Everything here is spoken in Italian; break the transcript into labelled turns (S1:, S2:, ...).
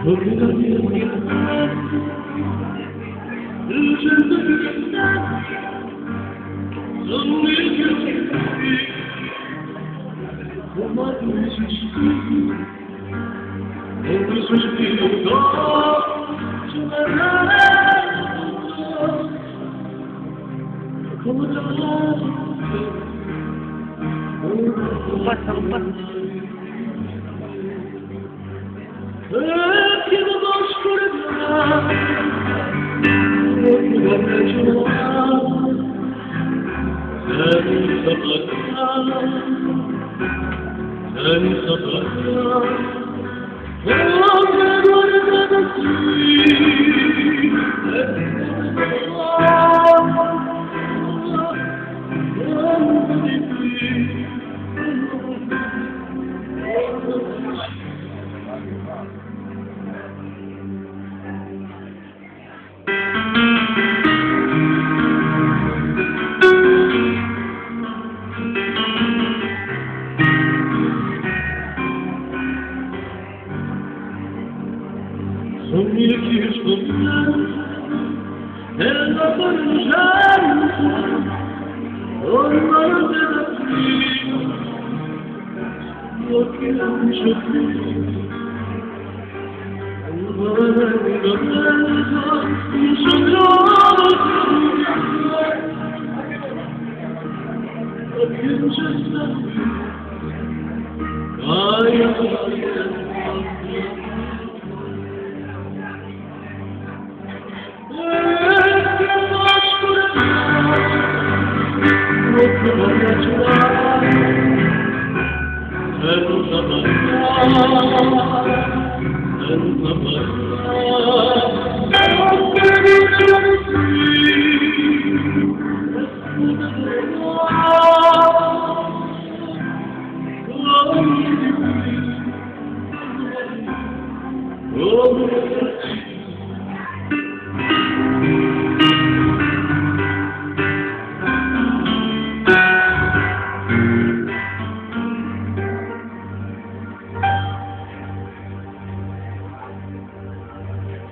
S1: Porque la vida el centro que está son millones como tu suspiro entre suspiro como
S2: Passa.
S1: que não gosto de nada, que não vejo nada, senza placare, come guardate qui, Sogni che scontano nella pareggianza, ormai della fine, occhi non c'è più, ormai nella mezza, un sogno che non c'è stato più, Oh,